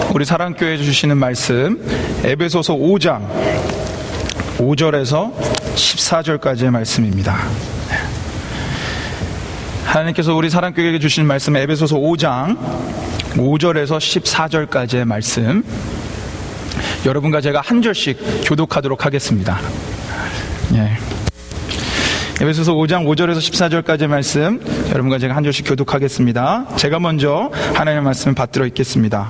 우리 사랑교회 주시는 말씀 에베소서 5장 5절에서 14절까지의 말씀입니다. 하나님께서 우리 사랑교회에게 주신 말씀 에베소서 5장 5절에서 14절까지의 말씀, 여러분과 제가 한 절씩 교독하도록 하겠습니다. 에베소서 5장 5절에서 14절까지의 말씀, 여러분과 제가 한 절씩 교독하겠습니다. 제가 먼저 하나님의 말씀을 받들어 읽겠습니다.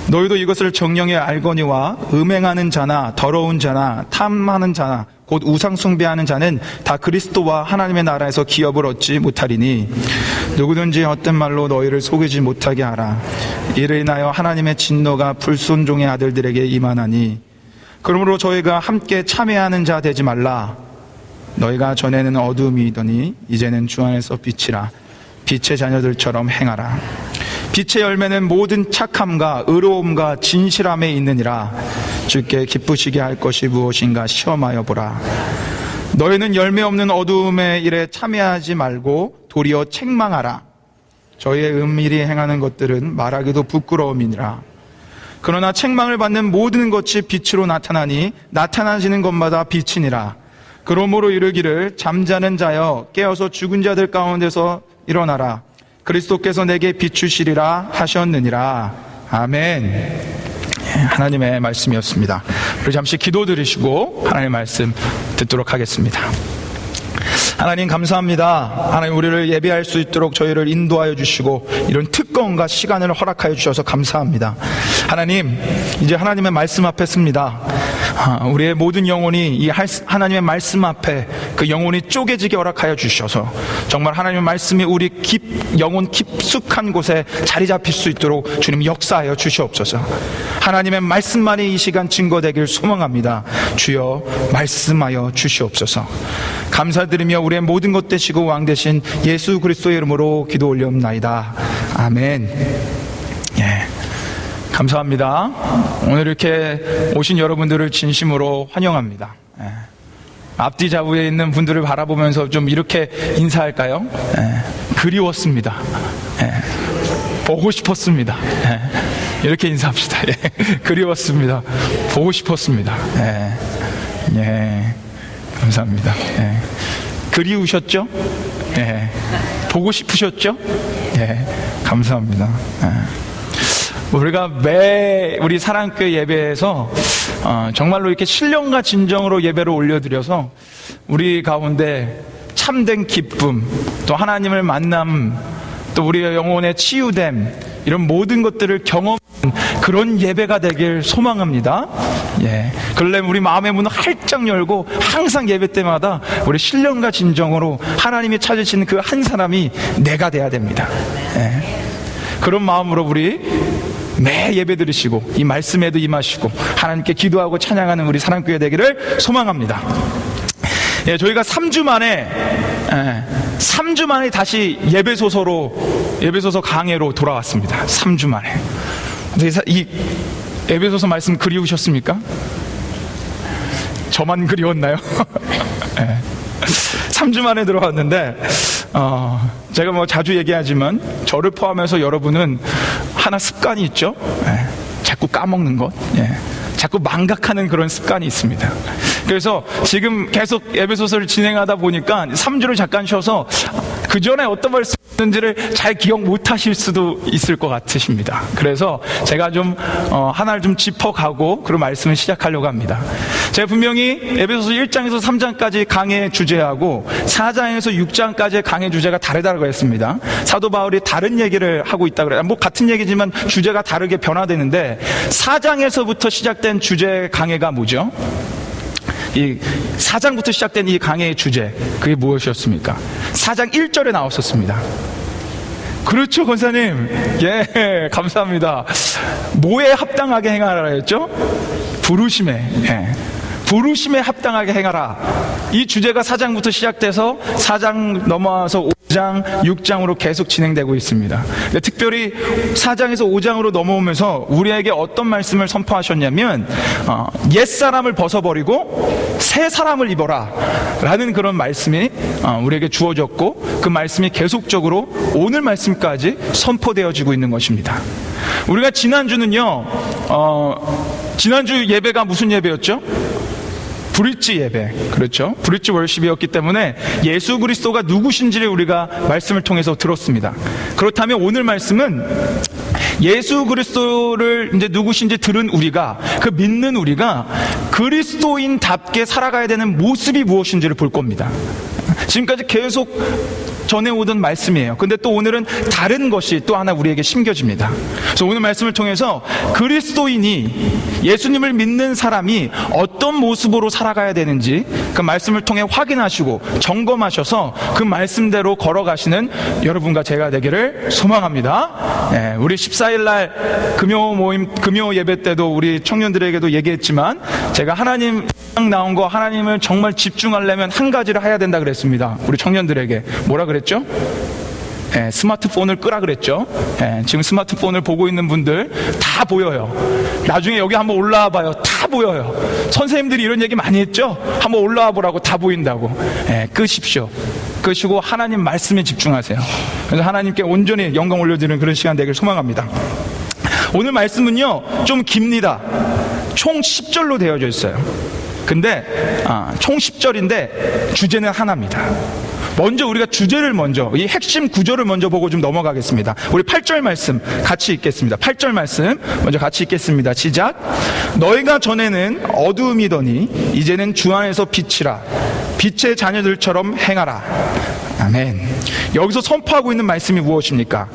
너희도 이것을 정령에 알거니와 음행하는 자나 더러운 자나 탐하는 자나 곧 우상 숭배하는 자는 다 그리스도와 하나님의 나라에서 기업을 얻지 못하리니 누구든지 헛된 말로 너희를 속이지 못하게 하라. 이를 인하여 하나님의 진노가 불순종의 아들들에게 임하나니 그러므로 저희가 함께 참회하는 자 되지 말라. 너희가 전에는 어둠이더니 이제는 주 안에서 빛이라. 빛의 자녀들처럼 행하라. 빛의 열매는 모든 착함과 의로움과 진실함에 있느니라. 주께 기쁘시게 할 것이 무엇인가 시험하여 보라. 너희는 열매 없는 어두움의 일에 참여하지 말고 도리어 책망하라. 저희의 은밀히 행하는 것들은 말하기도 부끄러움이니라. 그러나 책망을 받는 모든 것이 빛으로 나타나니 나타나시는 것마다 빛이니라. 그러므로 이르기를 잠자는 자여 깨어서 죽은 자들 가운데서 일어나라. 그리스도께서 내게 비추시리라 하셨느니라. 아멘. 하나님의 말씀이었습니다. 우리 잠시 기도드리시고 하나님의 말씀 듣도록 하겠습니다. 하나님 감사합니다. 하나님 우리를 예배할 수 있도록 저희를 인도하여 주시고 이런 특권과 시간을 허락하여 주셔서 감사합니다. 하나님, 이제 하나님의 말씀 앞에 습니다. 우리의 모든 영혼이 이 하나님의 말씀 앞에 그 영혼이 쪼개지게 허락하여 주셔서 정말 하나님의 말씀이 우리 영혼 깊숙한 곳에 자리 잡힐 수 있도록 주님 역사하여 주시옵소서. 하나님의 말씀만이 이 시간 증거되길 소망합니다. 주여 말씀하여 주시옵소서. 감사드리며 우리의 모든 것 되시고 왕 되신 예수 그리스도의 이름으로 기도 올려옵나이다. 아멘. 감사합니다. 오늘 이렇게 오신 여러분들을 진심으로 환영합니다. 앞뒤 좌우에 있는 분들을 바라보면서 좀 이렇게 인사할까요? 그리웠습니다. 보고 싶었습니다. 이렇게 인사합시다. 그리웠습니다. 보고 싶었습니다. 감사합니다. 그리우셨죠? 보고 싶으셨죠? 감사합니다. 우리가 매 우리 사랑교회 예배에서 정말로 이렇게 신령과 진정으로 예배를 올려드려서 우리 가운데 참된 기쁨, 또 하나님을 만남, 또 우리의 영혼의 치유됨, 이런 모든 것들을 경험하는 그런 예배가 되길 소망합니다. 그러려면 우리 마음의 문을 활짝 열고 항상 예배 때마다 우리 신령과 진정으로 하나님이 찾으시는 그 한 사람이 내가 돼야 됩니다. 그런 마음으로 우리 매 예배 들으시고 이 말씀에도 임하시고 하나님께 기도하고 찬양하는 우리 사랑교회 되기를 소망합니다. 저희가 3주 만에 다시 예배소서 강해로 돌아왔습니다. 3주 만에. 이 에베소서 말씀 그리우셨습니까? 저만 그리웠나요? 3주 만에 들어왔는데 제가 뭐 자주 얘기하지만 저를 포함해서 여러분은 하나 습관이 있죠. 자꾸 까먹는 것, 자꾸 망각하는 그런 습관이 있습니다. 그래서 지금 계속 에베소서를 진행하다 보니까 3주를 잠깐 쉬어서 그 전에 어떤 말씀인지를 잘 기억 못 하실 수도 있을 것 같으십니다. 그래서 제가 좀 하나를 좀 짚어가고 그런 말씀을 시작하려고 합니다. 제가 분명히 에베소서 1장에서 3장까지 강의 주제하고 4장에서 6장까지의 강의 주제가 다르다고 했습니다. 사도 바울이 다른 얘기를 하고 있다 그래요. 뭐 같은 얘기지만 주제가 다르게 변화되는데 4장에서부터 시작된 주제 강의가 뭐죠? 이 4장부터 시작된 이 강의의 주제, 그게 무엇이었습니까? 4장 1절에 나왔었습니다. 그렇죠, 권사님. 감사합니다. 뭐에 합당하게 행하라 했죠? 부르심에. 부르심에 합당하게 행하라. 이 주제가 4장부터 시작돼서 4장 넘어와서 5장 5장, 6장으로 계속 진행되고 있습니다. 특별히 4장에서 5장으로 넘어오면서 우리에게 어떤 말씀을 선포하셨냐면 옛사람을 벗어버리고 새 사람을 입어라 라는 그런 말씀이 우리에게 주어졌고, 그 말씀이 계속적으로 오늘 말씀까지 선포되어지고 있는 것입니다. 우리가 지난주는요, 지난주 예배가 무슨 예배였죠? 브릿지 예배, 그렇죠? 브릿지 월십이었기 때문에 예수 그리스도가 누구신지를 우리가 말씀을 통해서 들었습니다. 그렇다면 오늘 말씀은 예수 그리스도를 이제 누구신지 들은 우리가, 그 믿는 우리가 그리스도인답게 살아가야 되는 모습이 무엇인지를 볼 겁니다. 지금까지 계속 전해오던 말씀이에요. 근데 또 오늘은 다른 것이 또 하나 우리에게 심겨집니다. 그래서 오늘 말씀을 통해서 그리스도인이, 예수님을 믿는 사람이 어떤 모습으로 살아가야 되는지 그 말씀을 통해 확인하시고 점검하셔서 그 말씀대로 걸어가시는 여러분과 제가 되기를 소망합니다. 우리 14일날 금요 모임, 금요 예배 때도 우리 청년들에게도 얘기했지만, 제가 하나님 나온 거, 하나님을 정말 집중하려면 한 가지를 해야 된다 그랬습니다. 우리 청년들에게 뭐라 그랬죠? 스마트폰을 끄라 그랬죠. 지금 스마트폰을 보고 있는 분들 다 보여요. 나중에 여기 한번 올라와 봐요. 다 보여요. 선생님들이 이런 얘기 많이 했죠. 한번 올라와 보라고, 다 보인다고. 끄십시오. 끄시고 하나님 말씀에 집중하세요. 그래서 하나님께 온전히 영광 올려드리는 그런 시간 되길 소망합니다. 오늘 말씀은요 좀 깁니다. 총 10절로 되어져 있어요. 근데 총 10절인데 주제는 하나입니다. 먼저 우리가 주제를 먼저, 이 핵심 구절을 먼저 보고 좀 넘어가겠습니다. 우리 8절 말씀 같이 읽겠습니다. 8절 말씀 먼저 같이 읽겠습니다. 시작. 너희가 전에는 어두움이더니 이제는 주 안에서 빛이라. 빛의 자녀들처럼 행하라. 아멘. 여기서 선포하고 있는 말씀이 무엇입니까?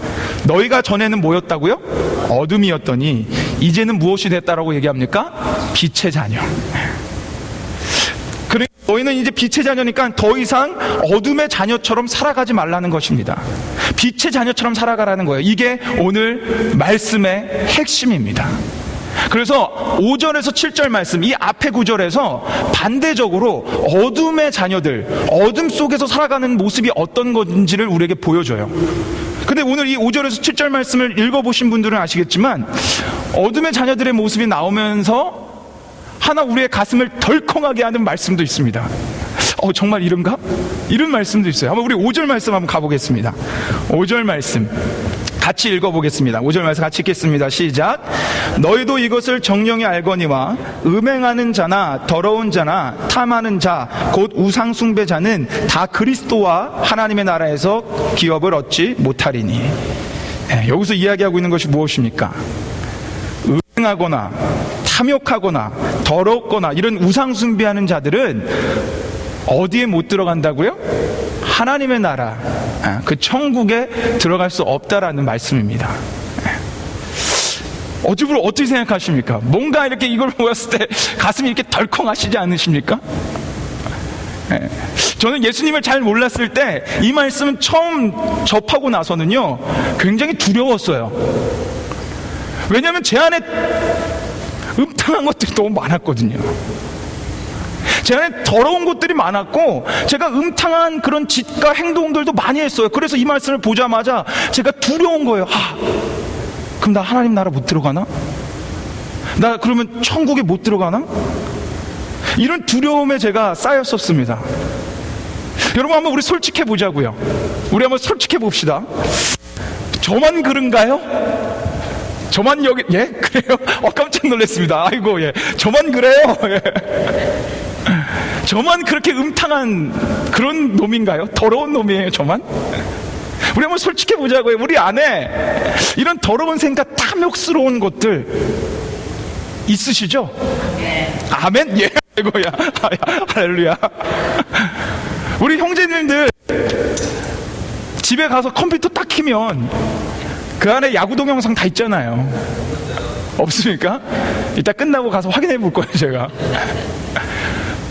너희가 전에는 뭐였다고요? 어둠이었더니 이제는 무엇이 됐다라고 얘기합니까? 빛의 자녀. 그러니까 너희는 이제 빛의 자녀니까 더 이상 어둠의 자녀처럼 살아가지 말라는 것입니다. 빛의 자녀처럼 살아가라는 거예요. 이게 오늘 말씀의 핵심입니다. 그래서 5절에서 7절 말씀, 이 앞에 9절에서 반대적으로 어둠의 자녀들, 어둠 속에서 살아가는 모습이 어떤 건지를 우리에게 보여줘요. 근데 오늘 이 5절에서 7절 말씀을 읽어보신 분들은 아시겠지만, 어둠의 자녀들의 모습이 나오면서 하나 우리의 가슴을 덜컹하게 하는 말씀도 있습니다. 정말 이런가? 이런 말씀도 있어요. 한번 우리 5절 말씀 한번 가보겠습니다. 5절 말씀 같이 읽어보겠습니다. 5절 말씀 같이 읽겠습니다. 시작. 너희도 이것을 정령이 알거니와 음행하는 자나 더러운 자나 탐하는 자 곧 우상 숭배자는 다 그리스도와 하나님의 나라에서 기업을 얻지 못하리니. 여기서 이야기하고 있는 것이 무엇입니까? 음행하거나 탐욕하거나 더럽거나 이런 우상 숭배하는 자들은 어디에 못 들어간다고요? 하나님의 나라, 그 천국에 들어갈 수 없다라는 말씀입니다. 어떻게 생각하십니까? 뭔가 이렇게 이걸 보았을 때 가슴이 이렇게 덜컹하시지 않으십니까? 저는 예수님을 잘 몰랐을 때 이 말씀은 처음 접하고 나서는요 굉장히 두려웠어요. 왜냐하면 제 안에 음탕한 것들이 너무 많았거든요. 제 안에 더러운 것들이 많았고 제가 음탕한 그런 짓과 행동들도 많이 했어요. 그래서 이 말씀을 보자마자 제가 두려운 거예요. 그럼 나 하나님 나라 못 들어가나? 나 그러면 천국에 못 들어가나? 이런 두려움에 제가 쌓였었습니다. 여러분 한번 우리 솔직해 보자고요. 우리 한번 솔직해 봅시다. 저만 그런가요? 저만 여기, 그래요? 깜짝 놀랐습니다. 아이고, 저만 그래요? 저만 그렇게 음탕한 그런 놈인가요? 더러운 놈이에요, 저만? 우리 한번 솔직해 보자고요. 우리 안에 이런 더러운 생각, 탐욕스러운 것들 있으시죠? 아멘? 아이고야. 할렐루야. 우리 형제님들 집에 가서 컴퓨터 딱 키면 그 안에 야구 동영상 다 있잖아요. 없습니까? 이따 끝나고 가서 확인해 볼 거예요, 제가.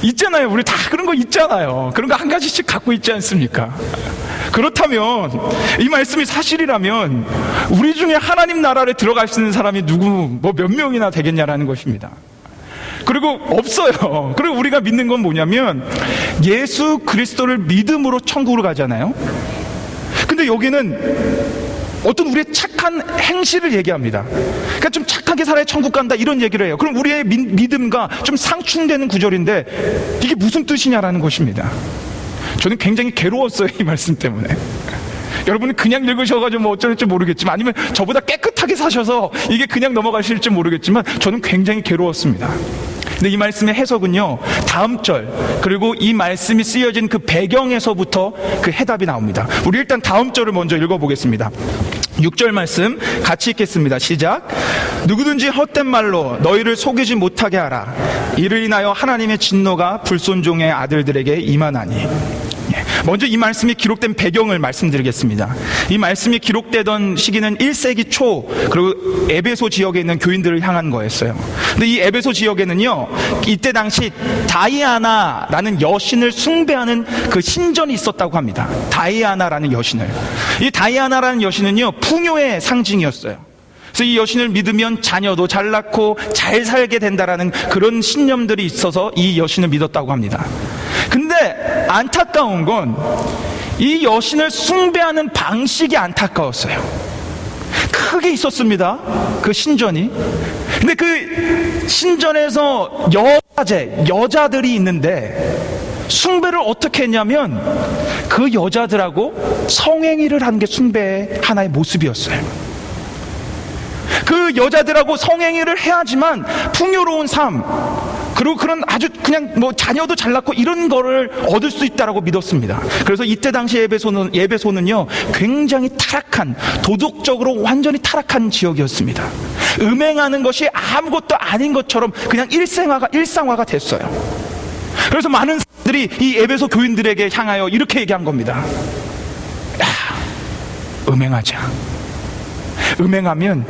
있잖아요. 우리 다 그런 거 있잖아요. 그런 거 한 가지씩 갖고 있지 않습니까? 그렇다면 이 말씀이 사실이라면 우리 중에 하나님 나라에 들어갈 수 있는 사람이 몇 명이나 되겠냐라는 것입니다. 그리고 없어요. 그리고 우리가 믿는 건 뭐냐면 예수 그리스도를 믿음으로 천국으로 가잖아요. 그런데 여기는 어떤 우리의 착한 행실을 얘기합니다. 그러니까 좀 착하게 살아야 천국 간다 이런 얘기를 해요. 그럼 우리의 믿음과 좀 상충되는 구절인데 이게 무슨 뜻이냐라는 것입니다. 저는 굉장히 괴로웠어요, 이 말씀 때문에. 여러분은 그냥 읽으셔가지고 뭐 어쩔지 모르겠지만, 아니면 저보다 깨끗하게 사셔서 이게 그냥 넘어가실지 모르겠지만, 저는 굉장히 괴로웠습니다. 근데 이 말씀의 해석은요, 다음 절, 그리고 이 말씀이 쓰여진 그 배경에서부터 그 해답이 나옵니다. 우리 일단 다음 절을 먼저 읽어보겠습니다. 6절 말씀 같이 읽겠습니다. 시작. 누구든지 헛된 말로 너희를 속이지 못하게 하라. 이를 인하여 하나님의 진노가 불순종의 아들들에게 임하나니. 먼저 이 말씀이 기록된 배경을 말씀드리겠습니다. 이 말씀이 기록되던 시기는 1세기 초, 그리고 에베소 지역에 있는 교인들을 향한 거였어요. 근데 이 에베소 지역에는요, 이때 당시 다이아나라는 여신을 숭배하는 그 신전이 있었다고 합니다. 다이아나라는 여신을. 이 다이아나라는 여신은요, 풍요의 상징이었어요. 그래서 이 여신을 믿으면 자녀도 잘 낳고 잘 살게 된다라는 그런 신념들이 있어서 이 여신을 믿었다고 합니다. 근데 안타까운 건 이 여신을 숭배하는 방식이 안타까웠어요. 크게 있었습니다, 그 신전이. 근데 그 신전에서 여자들이 있는데 숭배를 어떻게 했냐면 그 여자들하고 성행위를 하는 게 숭배의 하나의 모습이었어요. 그 여자들하고 성행위를 해야지만 풍요로운 삶, 그리고 그런 아주 그냥 뭐 자녀도 잘 낳고 이런 거를 얻을 수 있다라고 믿었습니다. 그래서 이때 당시 예배소는요, 굉장히 타락한, 도덕적으로 완전히 타락한 지역이었습니다. 음행하는 것이 아무것도 아닌 것처럼 그냥 일상화가 됐어요. 그래서 많은 사람들이 이 에베소 교인들에게 향하여 이렇게 얘기한 겁니다. 야, 음행하자. 음행하면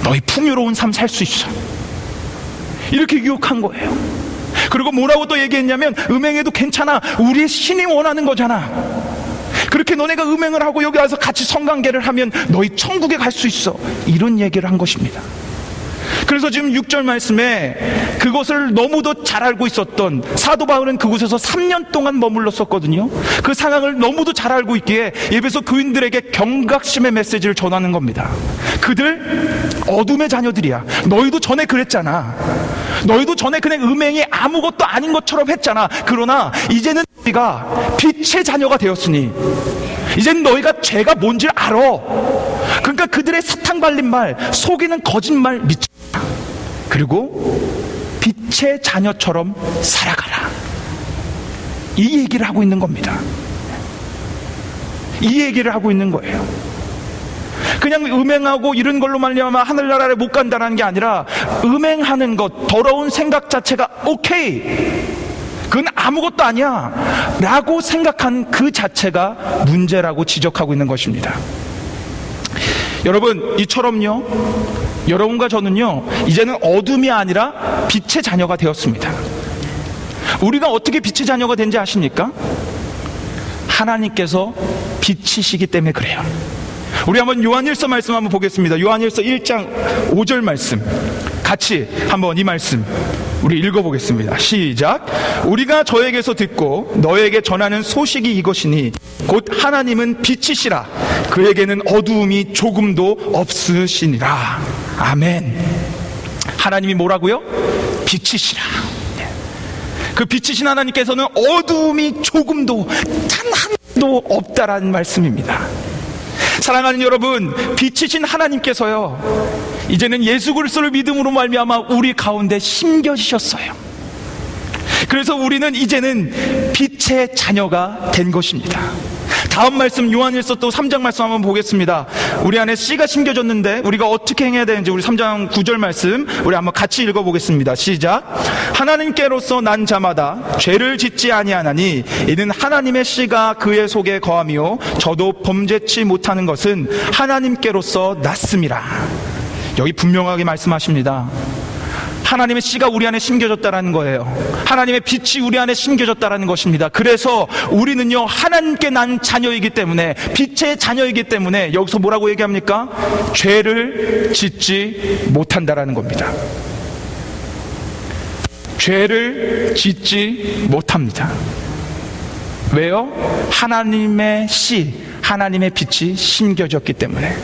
너희 풍요로운 삶 살 수 있어. 이렇게 유혹한 거예요. 그리고 뭐라고 또 얘기했냐면, 음행해도 괜찮아. 우리의 신이 원하는 거잖아. 그렇게 너네가 음행을 하고 여기 와서 같이 성관계를 하면 너희 천국에 갈 수 있어. 이런 얘기를 한 것입니다. 그래서 지금 6절 말씀에 그것을 너무도 잘 알고 있었던 사도 바울은 그곳에서 3년 동안 머물렀었거든요. 그 상황을 너무도 잘 알고 있기에 에베소 교인들에게 경각심의 메시지를 전하는 겁니다. 그들 어둠의 자녀들이야. 너희도 전에 그랬잖아. 너희도 전에 그냥 음행이 아무것도 아닌 것처럼 했잖아. 그러나 이제는 너희가 빛의 자녀가 되었으니 이제는 너희가 죄가 뭔지를 알아. 그러니까 그들의 사탕 발린 말, 속이는 거짓말 믿지 마. 그리고 빛의 자녀처럼 살아가라. 이 얘기를 하고 있는 겁니다. 이 얘기를 하고 있는 거예요. 그냥 음행하고 이런 걸로 말미암아 하늘나라에 못 간다는 게 아니라, 음행하는 것, 더러운 생각 자체가 오케이, 그건 아무것도 아니야 라고 생각한 그 자체가 문제라고 지적하고 있는 것입니다. 여러분, 이처럼요, 여러분과 저는요, 이제는 어둠이 아니라 빛의 자녀가 되었습니다. 우리가 어떻게 빛의 자녀가 된지 아십니까? 하나님께서 빛이시기 때문에 그래요. 우리 한번 요한일서 말씀 한번 보겠습니다. 요한일서 1장 5절 말씀 같이 한번 이 말씀 우리 읽어보겠습니다. 시작. 우리가 저에게서 듣고 너에게 전하는 소식이 이것이니 곧 하나님은 빛이시라. 그에게는 어두움이 조금도 없으시니라. 아멘. 하나님이 뭐라고요? 빛이시라. 그 빛이신 하나님께서는 어두움이 조금도 단 한도 없다라는 말씀입니다. 사랑하는 여러분, 빛이신 하나님께서요, 이제는 예수 그리스도를 믿음으로 말미암아 우리 가운데 심겨지셨어요. 그래서 우리는 이제는 빛의 자녀가 된 것입니다. 다음 말씀 요한일서 또 3장 말씀 한번 보겠습니다. 우리 안에 씨가 심겨졌는데 우리가 어떻게 행해야 되는지 우리 3장 9절 말씀 우리 한번 같이 읽어보겠습니다. 시작. 하나님께로서 난 자마다 죄를 짓지 아니하나니 이는 하나님의 씨가 그의 속에 거함이요 저도 범죄치 못하는 것은 하나님께로서 났음이라. 여기 분명하게 말씀하십니다. 하나님의 씨가 우리 안에 심겨졌다라는 거예요. 하나님의 빛이 우리 안에 심겨졌다라는 것입니다. 그래서 우리는요, 하나님께 난 자녀이기 때문에, 빛의 자녀이기 때문에 여기서 뭐라고 얘기합니까? 죄를 짓지 못한다라는 겁니다. 죄를 짓지 못합니다. 왜요? 하나님의 씨, 하나님의 빛이 심겨졌기 때문에.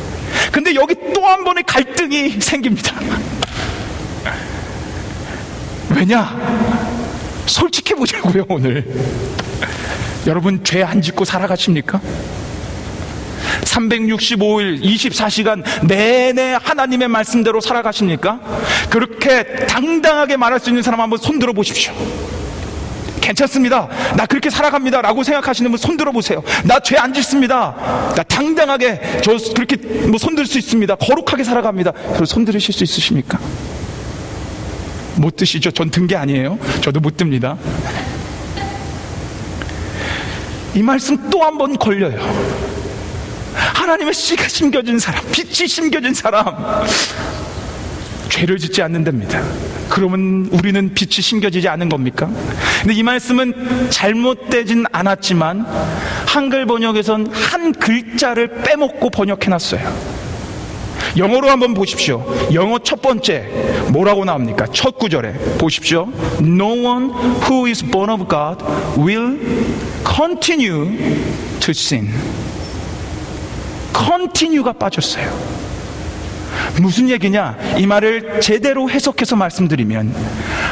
근데 여기 또 한 번의 갈등이 생깁니다. 왜냐? 솔직해 보자고요. 오늘 여러분 죄 안 짓고 살아가십니까? 365일 24시간 내내 하나님의 말씀대로 살아가십니까? 그렇게 당당하게 말할 수 있는 사람 한번 손들어 보십시오. 괜찮습니다, 나 그렇게 살아갑니다 라고 생각하시는 분 손들어 보세요. 나 죄 안 짓습니다, 나 당당하게 저 그렇게 손들 수 있습니다, 거룩하게 살아갑니다. 그럼 손들으실 수 있으십니까? 못 드시죠? 전 든 게 아니에요. 저도 못 듭니다. 이 말씀 또 한 번 걸려요. 하나님의 씨가 심겨진 사람, 빛이 심겨진 사람, 죄를 짓지 않는답니다. 그러면 우리는 빛이 심겨지지 않은 겁니까? 근데 이 말씀은 잘못되진 않았지만 한글 번역에선 한 글자를 빼먹고 번역해놨어요. 영어로 한번 보십시오. 영어 첫 번째 뭐라고 나옵니까? 첫 구절에 보십시오. No one who is born of God will continue to sin. continue가 빠졌어요. 무슨 얘기냐? 이 말을 제대로 해석해서 말씀드리면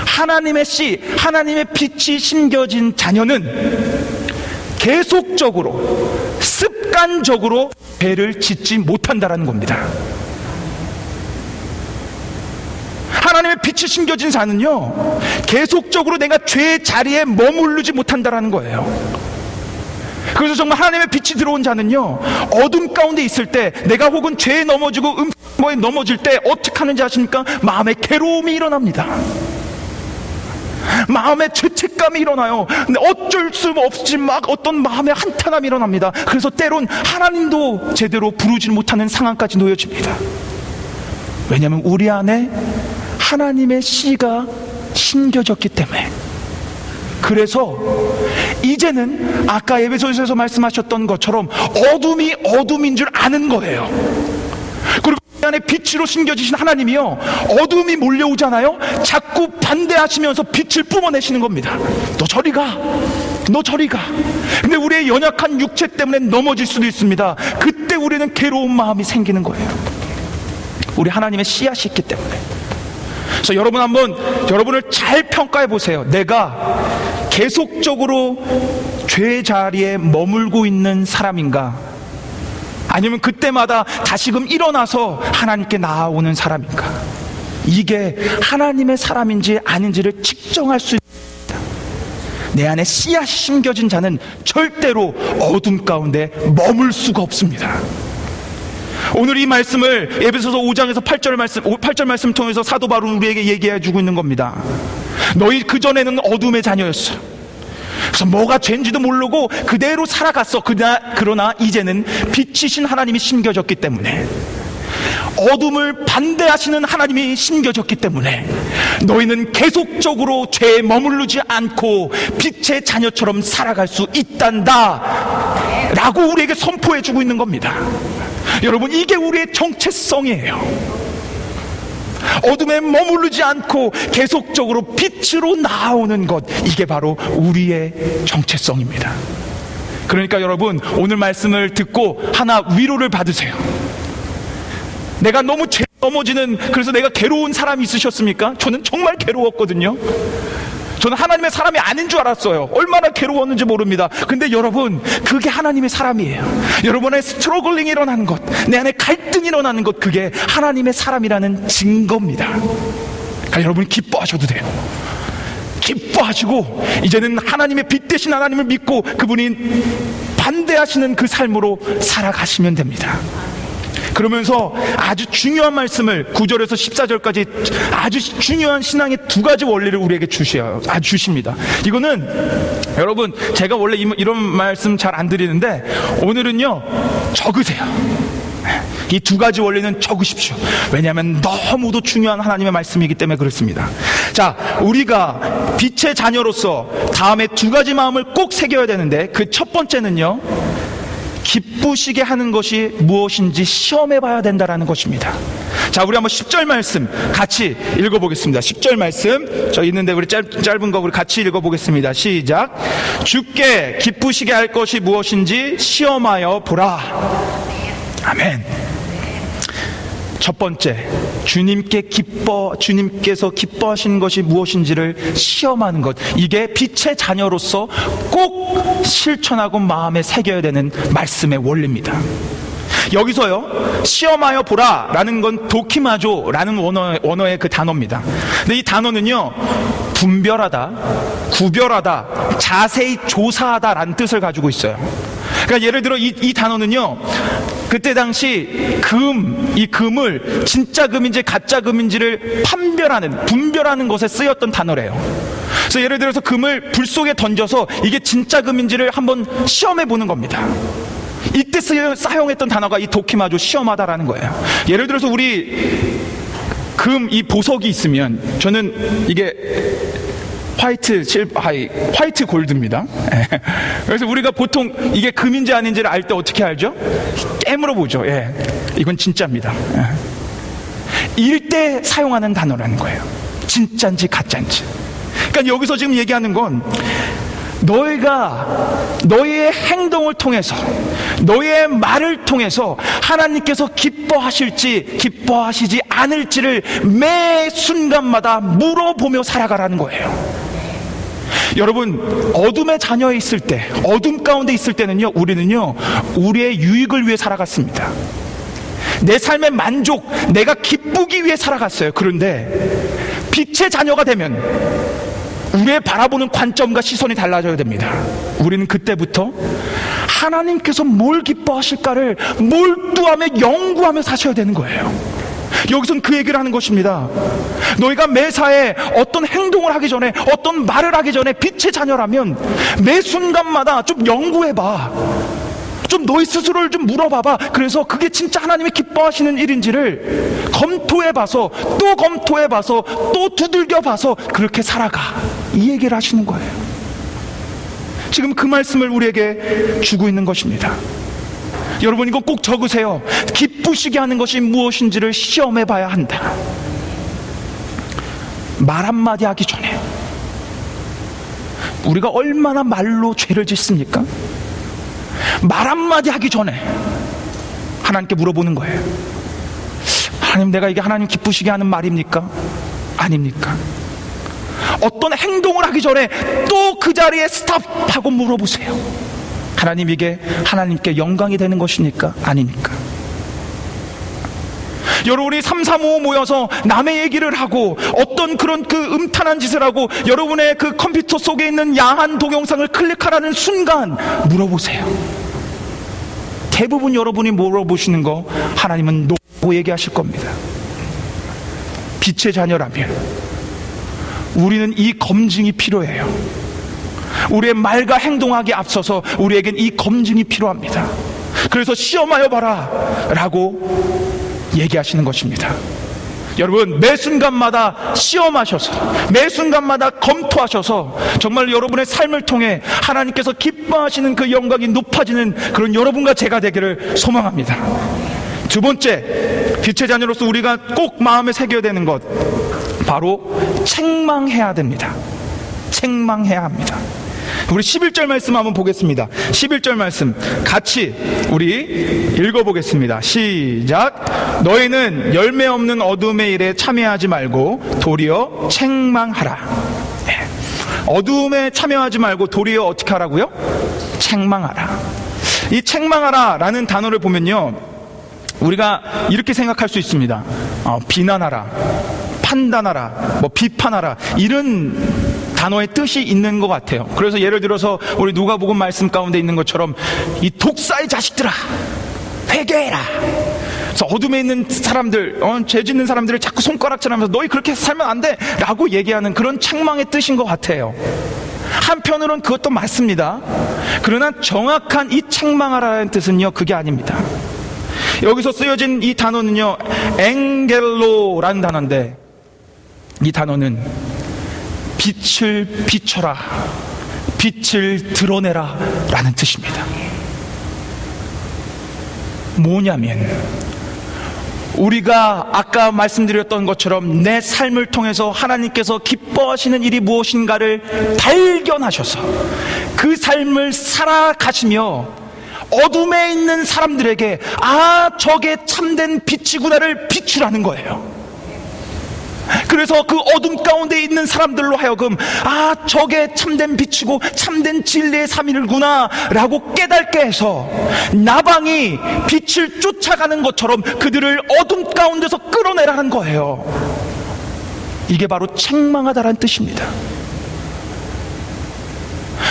하나님의 씨, 하나님의 빛이 심겨진 자녀는 계속적으로 습관적으로 죄를 짓지 못한다라는 겁니다. 하나님의 빛이 심겨진 자는요, 계속적으로 내가 죄의 자리에 머무르지 못한다라는 거예요. 그래서 정말 하나님의 빛이 들어온 자는요, 어둠 가운데 있을 때, 내가 혹은 죄에 넘어지고 뭐에 넘어질 때 어떻게 하는지 아십니까? 마음에 괴로움이 일어납니다. 마음에 죄책감이 일어나요. 근데 어쩔 수 없이 막 어떤 마음의 한탄함이 일어납니다. 그래서 때론 하나님도 제대로 부르지 못하는 상황까지 놓여집니다. 왜냐하면 우리 안에 하나님의 씨가 심겨졌기 때문에. 그래서 이제는 아까 에베소서에서 말씀하셨던 것처럼 어둠이 어둠인 줄 아는 거예요. 그리고 이 안에 빛으로 심겨지신 하나님이요, 어둠이 몰려오잖아요, 자꾸 반대하시면서 빛을 뿜어내시는 겁니다. 너 저리 가, 너 저리 가. 근데 우리의 연약한 육체 때문에 넘어질 수도 있습니다. 그때 우리는 괴로운 마음이 생기는 거예요. 우리 하나님의 씨앗이 있기 때문에. 그래서 여러분 한번 여러분을 잘 평가해 보세요. 내가 계속적으로 죄 자리에 머물고 있는 사람인가, 아니면 그때마다 다시금 일어나서 하나님께 나아오는 사람인가. 이게 하나님의 사람인지 아닌지를 측정할 수 있습니다. 내 안에 씨앗이 심겨진 자는 절대로 어둠 가운데 머물 수가 없습니다. 오늘 이 말씀을 에베소서 5장에서 8절 말씀 통해서 사도 바울은 우리에게 얘기해 주고 있는 겁니다. 너희 그전에는 어둠의 자녀였어. 그래서 뭐가 죄인지도 모르고 그대로 살아갔어. 그러나 이제는 빛이신 하나님이 심겨졌기 때문에, 어둠을 반대하시는 하나님이 심겨졌기 때문에 너희는 계속적으로 죄에 머무르지 않고 빛의 자녀처럼 살아갈 수 있단다 라고 우리에게 선포해 주고 있는 겁니다. 여러분, 이게 우리의 정체성이에요. 어둠에 머무르지 않고 계속적으로 빛으로 나아오는 것, 이게 바로 우리의 정체성입니다. 그러니까 여러분, 오늘 말씀을 듣고 하나 위로를 받으세요. 내가 너무 죄 넘어지는, 그래서 내가 괴로운 사람이 있으셨습니까? 저는 정말 괴로웠거든요. 저는 하나님의 사람이 아닌 줄 알았어요. 얼마나 괴로웠는지 모릅니다. 근데 여러분, 그게 하나님의 사람이에요. 여러분의 스트러글링이 일어나는 것, 내 안에 갈등이 일어나는 것, 그게 하나님의 사람이라는 증거입니다. 그러니까 여러분 기뻐하셔도 돼요. 기뻐하시고 이제는 하나님의 빛 대신 하나님을 믿고 그분이 반대하시는 그 삶으로 살아가시면 됩니다. 그러면서 아주 중요한 말씀을 9절에서 14절까지 아주 중요한 신앙의 두 가지 원리를 우리에게 주십니다. 이거는 여러분, 제가 원래 이런 말씀 잘 안 드리는데 오늘은요, 적으세요. 이 두 가지 원리는 적으십시오. 왜냐하면 너무도 중요한 하나님의 말씀이기 때문에 그렇습니다. 자, 우리가 빛의 자녀로서 다음에 두 가지 마음을 꼭 새겨야 되는데, 그 첫 번째는요, 기쁘시게 하는 것이 무엇인지 시험해 봐야 된다라는 것입니다. 자, 우리 한번 10절 말씀 같이 읽어보겠습니다. 10절 말씀 저 있는데 우리 짧은 거 우리 같이 읽어보겠습니다. 시작. 주께 기쁘시게 할 것이 무엇인지 시험하여 보라. 아멘. 첫 번째, 주님께서 기뻐하시는 것이 무엇인지를 시험하는 것. 이게 빛의 자녀로서 꼭 실천하고 마음에 새겨야 되는 말씀의 원리입니다. 여기서요, 시험하여 보라 라는 건 도키마조 라는 원어의 그 단어입니다. 근데 이 단어는요, 분별하다, 구별하다, 자세히 조사하다 라는 뜻을 가지고 있어요. 그러니까 예를 들어 이 단어는요, 그때 당시 이 금을 진짜 금인지 가짜 금인지를 분별하는 것에 쓰였던 단어래요. 그래서 예를 들어서 금을 불 속에 던져서 이게 진짜 금인지를 한번 시험해 보는 겁니다. 이때 사용했던 단어가 이 도키마조, 시험하다라는 거예요. 예를 들어서 우리 이 보석이 있으면, 저는 이게 화이트 골드입니다. 그래서 우리가 보통 이게 금인지 아닌지를 알 때 어떻게 알죠? 깨물어 보죠. 이건 진짜입니다. 이때 사용하는 단어라는 거예요. 진짜인지 가짜인지. 그러니까 여기서 지금 얘기하는 건 너희의 행동을 통해서, 너희의 말을 통해서 하나님께서 기뻐하실지 기뻐하시지 않을지를 매 순간마다 물어보며 살아가라는 거예요. 여러분, 어둠의 자녀에 있을 때, 어둠 가운데 있을 때는요, 우리는요, 우리의 유익을 위해 살아갔습니다. 내 삶의 만족, 내가 기쁘기 위해 살아갔어요. 그런데 빛의 자녀가 되면 우리의 바라보는 관점과 시선이 달라져야 됩니다. 우리는 그때부터 하나님께서 뭘 기뻐하실까를 몰두하며 연구하며 사셔야 되는 거예요. 여기서는 그 얘기를 하는 것입니다. 너희가 매사에 어떤 행동을 하기 전에, 어떤 말을 하기 전에 빛의 자녀라면 매 순간마다 좀 연구해봐. 좀 너희 스스로를 좀 물어봐봐. 그래서 그게 진짜 하나님이 기뻐하시는 일인지를 검토해봐서, 또 검토해봐서, 또 두들겨봐서 그렇게 살아가. 이 얘기를 하시는 거예요. 지금 그 말씀을 우리에게 주고 있는 것입니다. 여러분, 이거 꼭 적으세요. 기쁘시게 하는 것이 무엇인지를 시험해 봐야 한다. 말 한마디 하기 전에 우리가 얼마나 말로 죄를 짓습니까? 말 한마디 하기 전에 하나님께 물어보는 거예요. 하나님, 내가 이게 하나님 기쁘시게 하는 말입니까? 아닙니까? 어떤 행동을 하기 전에 또 그 자리에 스탑하고 물어보세요. 하나님, 이게 하나님께 영광이 되는 것입니까? 아닙니까? 여러분이 335 모여서 남의 얘기를 하고 어떤 그런 그 음탄한 짓을 하고 여러분의 그 컴퓨터 속에 있는 야한 동영상을 클릭하라는 순간 물어보세요. 대부분 여러분이 물어보시는 거 하나님은 노라고 얘기하실 겁니다. 빛의 자녀라면 우리는 이 검증이 필요해요. 우리의 말과 행동하기에 앞서서 우리에겐 이 검증이 필요합니다. 그래서 시험하여 봐라 라고 얘기하시는 것입니다. 여러분, 매 순간마다 시험하셔서, 매 순간마다 검토하셔서 정말 여러분의 삶을 통해 하나님께서 기뻐하시는 그 영광이 높아지는 그런 여러분과 제가 되기를 소망합니다. 두 번째, 빛의 자녀로서 우리가 꼭 마음에 새겨야 되는 것, 바로 책망해야 됩니다. 책망해야 합니다. 우리 11절 말씀 한번 보겠습니다. 11절 말씀 같이 우리 읽어보겠습니다. 시작. 너희는 열매 없는 어둠의 일에 참여하지 말고 도리어 책망하라. 어둠에 참여하지 말고 도리어 어떻게 하라고요? 책망하라. 이 책망하라 라는 단어를 보면요, 우리가 이렇게 생각할 수 있습니다. 비난하라, 판단하라, 비판하라, 이런 단어의 뜻이 있는 것 같아요. 그래서 예를 들어서 우리 누가복음 말씀 가운데 있는 것처럼 이 독사의 자식들아, 회개해라. 그래서 어둠에 있는 사람들, 죄 짓는 사람들을 자꾸 손가락질하면서 너희 그렇게 살면 안 돼 라고 얘기하는 그런 책망의 뜻인 것 같아요. 한편으로는 그것도 맞습니다. 그러나 정확한 이 책망하라는 뜻은요, 그게 아닙니다. 여기서 쓰여진 이 단어는요, 엥겔로라는 단어인데, 이 단어는 빛을 비춰라, 빛을 드러내라 라는 뜻입니다. 뭐냐면 우리가 아까 말씀드렸던 것처럼 내 삶을 통해서 하나님께서 기뻐하시는 일이 무엇인가를 발견하셔서 그 삶을 살아가시며 어둠에 있는 사람들에게 저게 참된 빛이구나를 비추라는 거예요. 그래서 그 어둠 가운데 있는 사람들로 하여금 저게 참된 빛이고 참된 진리의 삼위일구나 라고 깨닫게 해서 나방이 빛을 쫓아가는 것처럼 그들을 어둠 가운데서 끌어내라는 거예요. 이게 바로 책망하다라는 뜻입니다.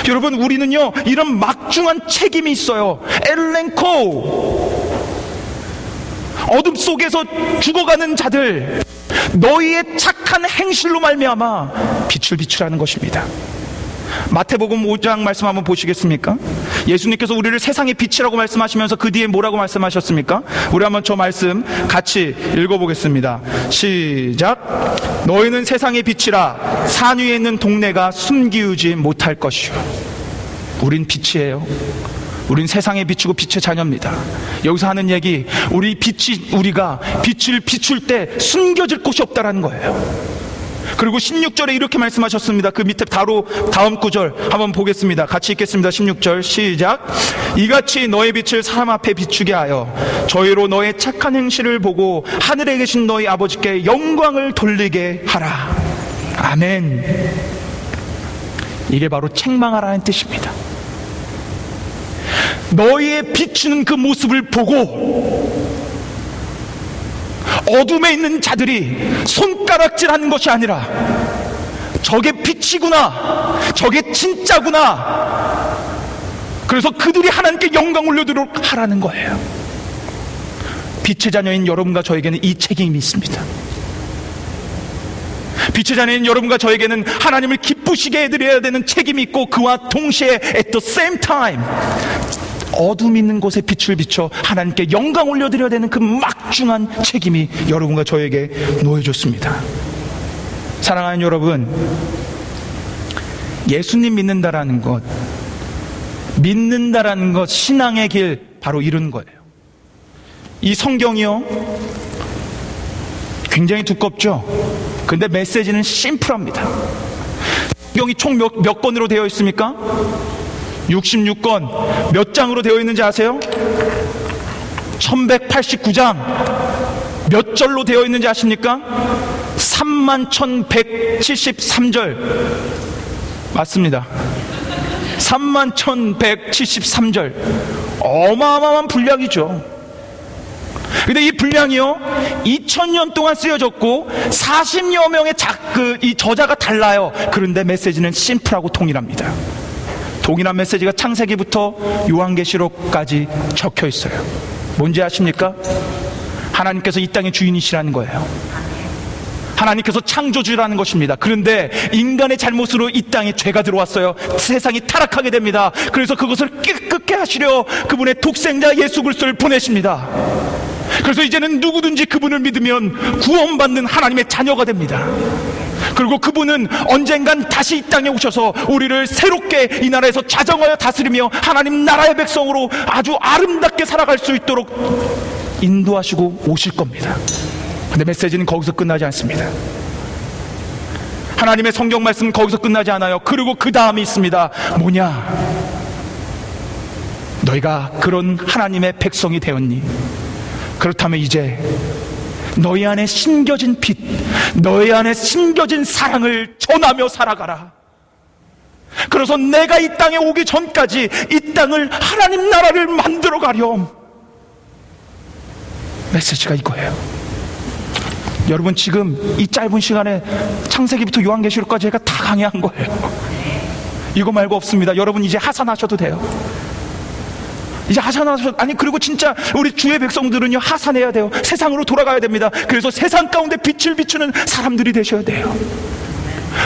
여러분, 우리는요 이런 막중한 책임이 있어요. 엘렌코, 어둠 속에서 죽어가는 자들, 너희의 착한 행실로 말미암아 빛을 비추라는 것입니다. 마태복음 5장 말씀 한번 보시겠습니까? 예수님께서 우리를 세상의 빛이라고 말씀하시면서 그 뒤에 뭐라고 말씀하셨습니까? 우리 한번 저 말씀 같이 읽어보겠습니다. 시작. 너희는 세상의 빛이라 산 위에 있는 동네가 숨기우지 못할 것이요. 우린 빛이에요. 우린 세상의 빛이고 빛의 자녀입니다. 여기서 하는 얘기, 우리가 빛을 비출 때 숨겨질 곳이 없다라는 거예요. 그리고 16절에 이렇게 말씀하셨습니다. 그 밑에 바로 다음 구절 한번 보겠습니다. 같이 읽겠습니다. 16절 시작. 이같이 너의 빛을 사람 앞에 비추게 하여 저희로 너의 착한 행실을 보고 하늘에 계신 너희 아버지께 영광을 돌리게 하라. 아멘. 이게 바로 책망하라는 뜻입니다. 너희의 비추는 그 모습을 보고 어둠에 있는 자들이 손가락질하는 것이 아니라 저게 빛이구나, 저게 진짜구나, 그래서 그들이 하나님께 영광 올려드리도록 하라는 거예요. 빛의 자녀인 여러분과 저에게는 이 책임이 있습니다. 빛의 자녀인 여러분과 저에게는 하나님을 기쁘시게 해드려야 되는 책임이 있고, 그와 동시에 at the same time 어둠 있는 곳에 빛을 비춰 하나님께 영광 올려드려야 되는 그 막중한 책임이 여러분과 저에게 놓여졌습니다. 사랑하는 여러분, 예수님 믿는다라는 것, 신앙의 길, 바로 이런 거예요. 이 성경이요 굉장히 두껍죠. 근데 메시지는 심플합니다. 성경이 총 몇 권으로 되어 있습니까? 66권. 몇 장으로 되어 있는지 아세요? 1189장. 몇 절로 되어 있는지 아십니까? 31,173절. 맞습니다. 31,173절. 어마어마한 분량이죠. 근데 이 분량이요 2000년 동안 쓰여졌고 40여 명의 이 저자가 달라요. 그런데 메시지는 심플하고 동일합니다. 동일한 메시지가 창세기부터 요한계시록까지 적혀 있어요. 뭔지 아십니까? 하나님께서 이 땅의 주인이시라는 거예요. 하나님께서 창조주라는 것입니다. 그런데 인간의 잘못으로 이 땅에 죄가 들어왔어요. 세상이 타락하게 됩니다. 그래서 그것을 깨끗게 하시려 그분의 독생자 예수 그리스도를 보내십니다. 그래서 이제는 누구든지 그분을 믿으면 구원받는 하나님의 자녀가 됩니다. 그리고 그분은 언젠간 다시 이 땅에 오셔서 우리를 새롭게 이 나라에서 자정하여 다스리며 하나님 나라의 백성으로 아주 아름답게 살아갈 수 있도록 인도하시고 오실 겁니다. 근데 메시지는 거기서 끝나지 않습니다. 하나님의 성경 말씀은 거기서 끝나지 않아요. 그리고 그 다음이 있습니다. 뭐냐? 너희가 그런 하나님의 백성이 되었니? 그렇다면 이제 너희 안에 심겨진 빛, 너희 안에 심겨진 사랑을 전하며 살아가라. 그래서 내가 이 땅에 오기 전까지 이 땅을 하나님 나라를 만들어 가렴. 메시지가 이거예요. 여러분, 지금 이 짧은 시간에 창세기부터 요한계시록까지 제가 다 강의한 거예요. 이거 말고 없습니다. 여러분 이제 하산하셔도 돼요. 이제 하산하셔도, 아니 그리고 진짜 우리 주의 백성들은요 하산해야 돼요. 세상으로 돌아가야 됩니다. 그래서 세상 가운데 빛을 비추는 사람들이 되셔야 돼요.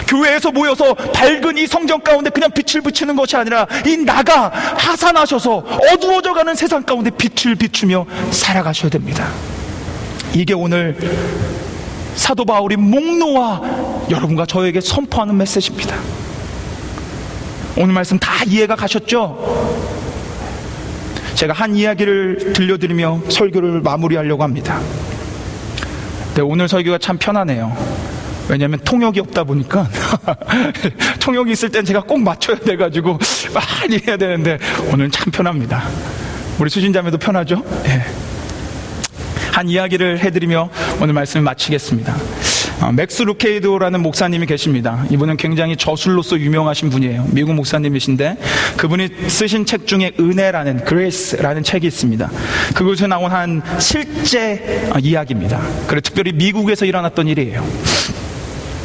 교회에서 모여서 밝은 이 성경 가운데 그냥 빛을 비추는 것이 아니라 이 나가 하산하셔서 어두워져가는 세상 가운데 빛을 비추며 살아가셔야 됩니다. 이게 오늘 사도 바울이 목 놓아 여러분과 저에게 선포하는 메시지입니다. 오늘 말씀 다 이해가 가셨죠? 제가 한 이야기를 들려드리며 설교를 마무리하려고 합니다. 네, 오늘 설교가 참 편하네요. 왜냐하면 통역이 없다 보니까 통역이 있을 땐 제가 꼭 맞춰야 돼가지고 많이 해야 되는데 오늘은 참 편합니다. 우리 수진자매도 편하죠? 네. 한 이야기를 해드리며 오늘 말씀을 마치겠습니다. 맥스 루케이도라는 목사님이 계십니다. 이분은 굉장히 저술로서 유명하신 분이에요. 미국 목사님이신데 그분이 쓰신 책 중에 은혜라는 그레이스라는 책이 있습니다. 그곳에 나온 한 실제 이야기입니다. 그리고 특별히 미국에서 일어났던 일이에요.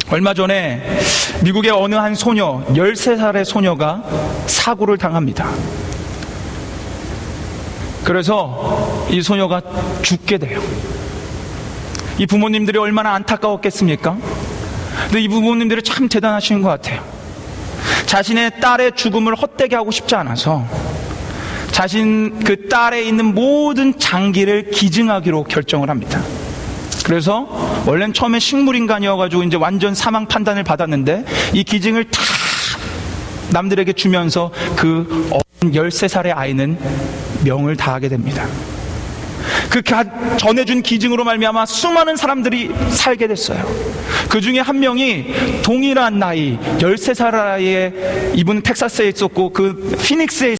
얼마 전에 미국의 어느 한 소녀, 13살의 소녀가 사고를 당합니다. 그래서 이 소녀가 죽게 돼요. 이 부모님들이 얼마나 안타까웠겠습니까? 근데 이 부모님들이 참 대단하신 것 같아요. 자신의 딸의 죽음을 헛되게 하고 싶지 않아서 자신 그 딸에 있는 모든 장기를 기증하기로 결정을 합니다. 그래서 원래는 처음에 식물인간이어가지고 이제 완전 사망 판단을 받았는데 이 기증을 다 남들에게 주면서 그 13살의 아이는 명을 다하게 됩니다. 그 전해준 기증으로 말미암아 수많은 사람들이 살게 됐어요. 그 중에 한 명이 동일한 나이 13살 아이에, 이분 텍사스에 있었고 그 피닉스에